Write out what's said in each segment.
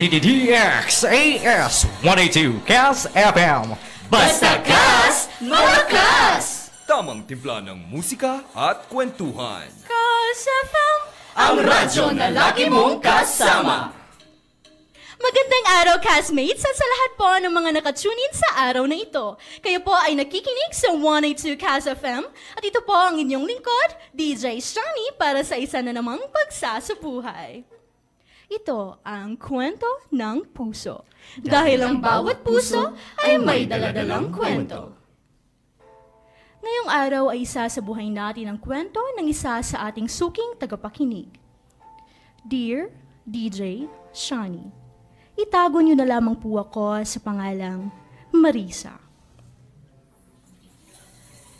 DDDXAS 182 Cas FM. Basta Kas, malakas! Tamang timpla ng musika at kwentuhan. Kas FM, ang radyo na lagi mong kasama. Magandang araw, castmates, at sa lahat po ng mga nakatunin sa araw na ito. Kayo po ay nakikinig sa 182 Cas FM at ito po ang inyong lingkod, DJ Shani, para sa isa na namang pagsasabuhay. Ito ang kwento ng puso. Dahil ang bawat puso ay may daladalang kwento. Ngayong araw ay isa sa buhay natin ang kwento ng isa sa ating suking tagapakinig. Dear DJ Shani, itago niyo na lamang po ako sa pangalang Marisa.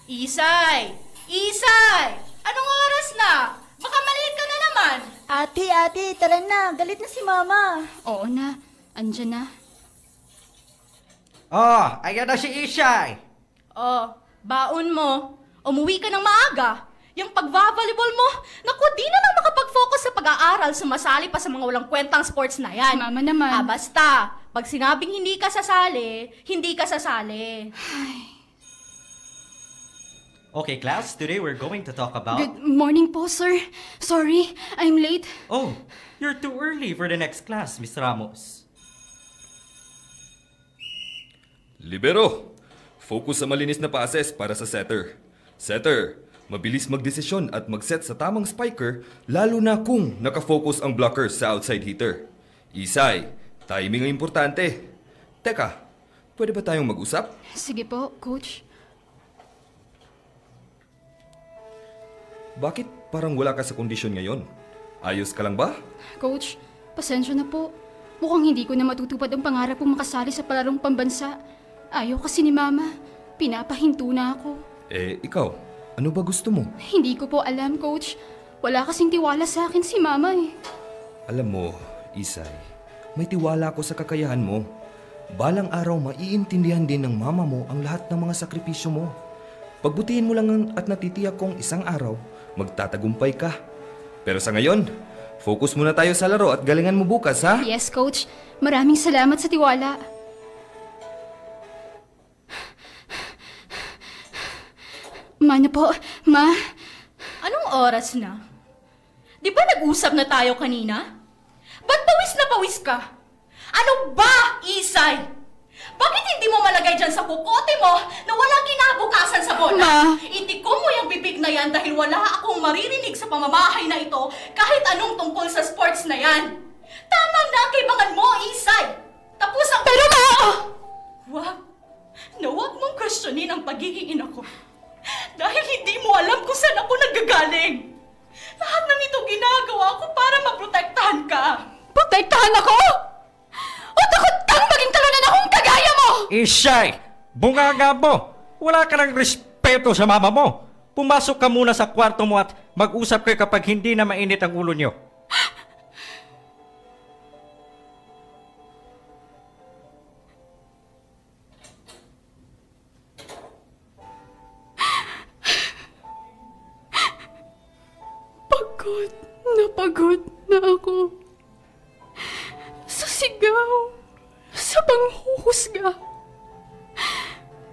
Isay! Isay! Anong oras na? Baka maliit ka na naman! Ate, tara na. Galit na si Mama. Oo na, andyan na. Oh, ayan na si Isay. Oh, baon mo. Umuwi ka ng maaga. Yung pagva-volleyball mo, naku, di na lang makapag-focus sa pag-aaral, sumasali pa sa mga walang kwentang sports na yan. Mama naman. Basta, pag sinabing hindi ka sasali, hindi ka sasali. Okay, class, today we're going to talk about... Good morning po, sir. Sorry, I'm late. Oh, you're too early for the next class, Miss Ramos. Libero, focus sa malinis na passes para sa setter. Setter, mabilis magdesisyon at mag-set sa tamang spiker, lalo na kung nakafocus ang blocker sa outside hitter. Isay, timing ang importante. Teka, pwede ba tayong mag-usap? Sige po, coach. Bakit parang wala ka sa kondisyon ngayon? Ayos ka lang ba? Coach, pasensya na po. Mukhang hindi ko na matutupad ang pangarap kong makasali sa palarong pambansa. Ayaw kasi ni Mama. Pinapahinto na ako. Ikaw, ano ba gusto mo? Hindi ko po alam, Coach. Wala kasing tiwala sa akin si Mama eh. Alam mo, Isay, may tiwala ako sa kakayahan mo. Balang araw maiintindihan din ng mama mo ang lahat ng mga sakripisyo mo. Pagbutihin mo lang at natitiyak kong isang araw, magtatagumpay ka. Pero sa ngayon, focus muna tayo sa laro at galingan mo bukas, ha? Yes, Coach. Maraming salamat sa tiwala. Mana po, Ma? Anong oras na? Di ba nag-usap na tayo kanina? Ba't pawis na pawis ka? Ano ba, Isay? Bakit hindi mo malagay dyan sa kukote mo na walang kinabukasan sa bola? Ma! Itikom mo yung bibig na yan dahil wala akong maririnig sa pamamahay na ito kahit anong tungkol sa sports na yan. Tama na ang kaibangan mo, Isay! Tapos ang... Pero Ma! Wag na wag mong questionin ang pagiging ina ko. Dahil hindi mo alam kung saan ako naggagaling. Lahat ng ito ginagawa ko para maprotektahan ka. Protektahan ako? O takot kang maging talunan akong kagaya mo? Isay, bungaga mo. Wala ka ng respeto sa mama mo. Pumasok ka muna sa kwarto mo at mag-usap kayo kapag hindi na mainit ang ulo niyo. Pagod na ako. Sa sigaw, sa panghuhusga,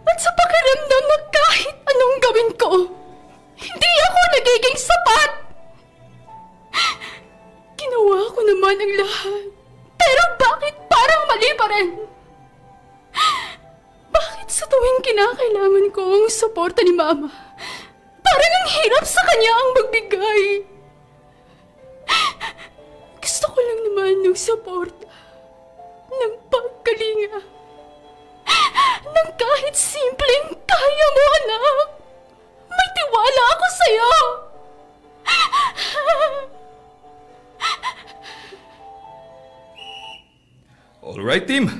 at sa pakiramdam na kahit anong gawin ko, hindi ako nagiging sapat. Ginawa ko naman ang lahat, pero bakit parang mali pa rin? Bakit sa tuwing kinakailangan ko ang suporta ni Mama, parang ang hirap sa kanya ang magbigay? Gusto ko lang naman ng suporta, ng pagkalinga, ng kahit simpleng kaya mo, anak. May tiwala ako sa'yo. Alright, team.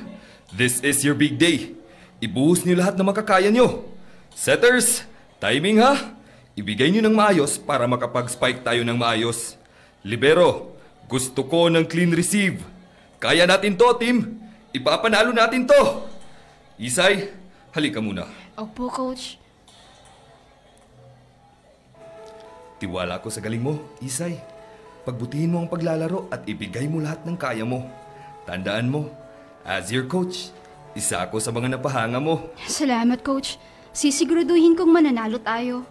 This is your big day. Ibuhos niyo lahat na makakaya niyo. Setters, timing ha. Ibigay niyo ng maayos para makapag-spike tayo ng maayos. Libero, gusto ko ng clean receive. Kaya natin to, team. Ipapanalo natin to. Isay, halika muna. Opo, Coach. Tiwala ko sa galing mo, Isay. Pagbutihin mo ang paglalaro at ibigay mo lahat ng kaya mo. Tandaan mo, as your coach, isa ako sa mga napahanga mo. Salamat, Coach. Sisiguraduhin kong mananalo tayo.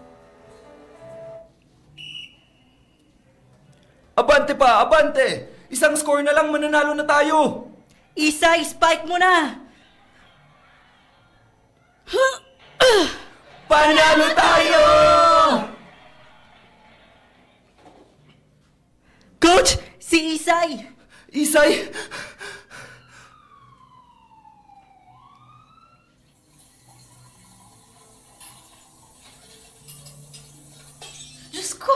Abante pa! Abante! Isang score na lang mananalo na tayo! Isay, spike mo na! Panalo tayo! Coach! Si Isay! Isay! Diyos ko!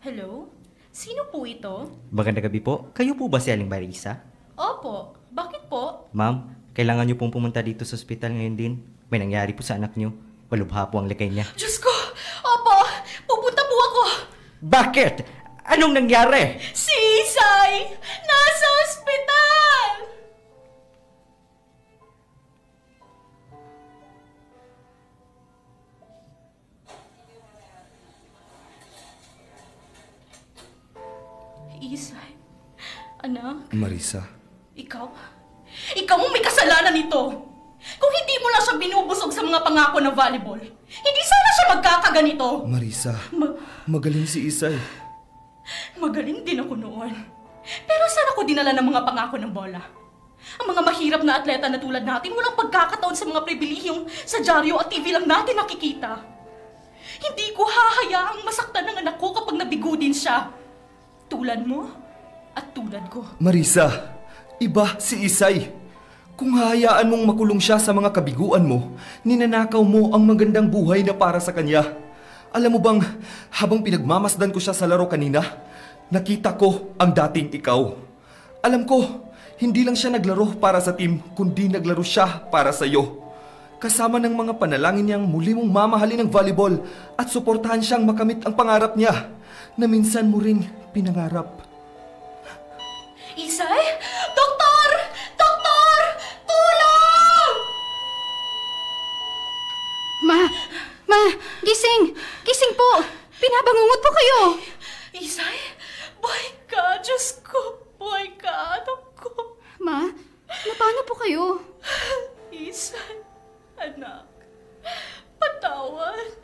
Hello? Sino po ito? Magandang gabi po. Kayo po ba si Aling Marisa? Opo. Bakit po? Ma'am, kailangan niyo pong pumunta dito sa ospital ngayon din. May nangyari po sa anak niyo. Malubha po ang likay niya. Diyos ko! Opo! Pupunta po ako! Bakit? Anong nangyari? Si Isay! Nasa ospital! Isay? Anak? Marisa. Ikaw? Ikaw ang may kasalanan nito! Kung hindi mo lang siya binubusog sa mga pangako ng volleyball, hindi sana siya magkakaganito! Marisa, magaling si Isay. Magaling din ako noon. Pero saan ako dinala ng mga pangako ng bola? Ang mga mahirap na atleta na tulad natin, walang pagkakataon sa mga pribilehiyong sa dyaryo at TV lang natin nakikita. Hindi ko hahayaang masaktan ng anak ko kapag nabigo din siya. Tulad mo at tulad ko. Marisa, iba si Isay. Kung hahayaan mong makulong siya sa mga kabiguan mo, ninanakaw mo ang magandang buhay na para sa kanya. Alam mo bang, habang pinagmamasdan ko siya sa laro kanina, nakita ko ang dating ikaw. Alam ko, hindi lang siya naglaro para sa team, kundi naglaro siya para sa iyo. Kasama ng mga panalangin niyang muli mong mamahalin ng volleyball at suportahan siyang makamit ang pangarap niya na minsan mo ring pinangarap. Isay? Doktor! Doktor! Tulong! Ma! Gising! Gising po! Pinabangungot po kayo! Isay? Buhay ka! Diyos ko! Buhay ka! Anak ko! Ma, paano po kayo? Isay, anak, patawad.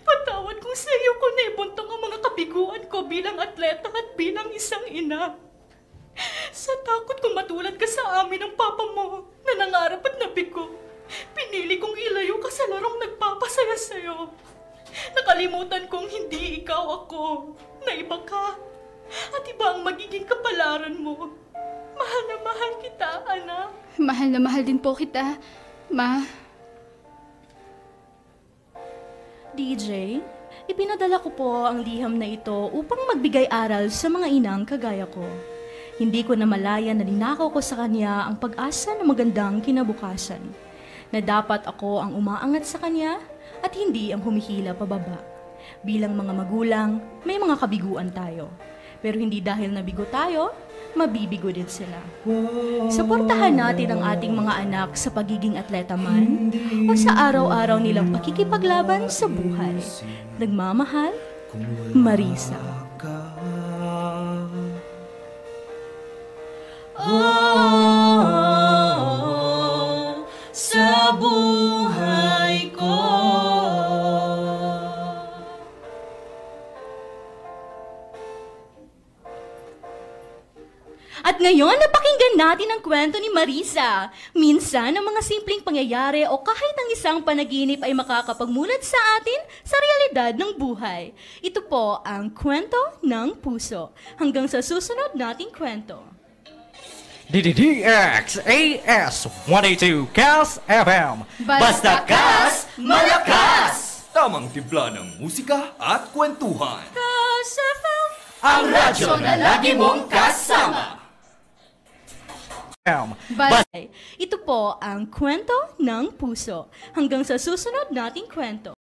Patawad kung sa iyo ko naibuntong ang mga kabiguan ko bilang atleta at bilang isang ina. Sa takot kong matulad ka sa amin ng papa mo na nangarap at nabigo, pinili kong ilayo ka sa larong nagpapasaya sa'yo. Nakalimutan kong hindi ikaw ako, na iba ka, at iba ang magiging kapalaran mo. Mahal na mahal kita, anak. Mahal na mahal din po kita, Ma. DJ, ipinadala ko po ang liham na ito upang magbigay aral sa mga inang kagaya ko. Hindi ko na malaya na ninakaw ko sa kanya ang pag-asa ng magandang kinabukasan, na dapat ako ang umaangat sa kanya at hindi ang humihila pababa. Bilang mga magulang, may mga kabiguan tayo. Pero hindi dahil nabigo tayo, mabibigo din sila. Suportahan natin ang ating mga anak sa pagiging atleta man o sa araw-araw nilang pakikipaglaban sa buhay. Nagmamahal, Marisa. Oh, sa buhay ko. At ngayon, napakinggan natin ang kwento ni Marisa. Minsan, ang mga simpleng pangyayari o kahit ang isang panaginip ay makakapagmulat sa atin sa realidad ng buhay. Ito po ang Kwento ng Puso. Hanggang sa susunod nating kwento. DDDXAS 182 CAS FM. Basta CAS, Malakas! Tamang timpla ng musika at kwentuhan. CAS FM. Ang radyo na lagi mong kasama. Ito po ang Kwento ng Puso. Hanggang sa susunod nating kwento.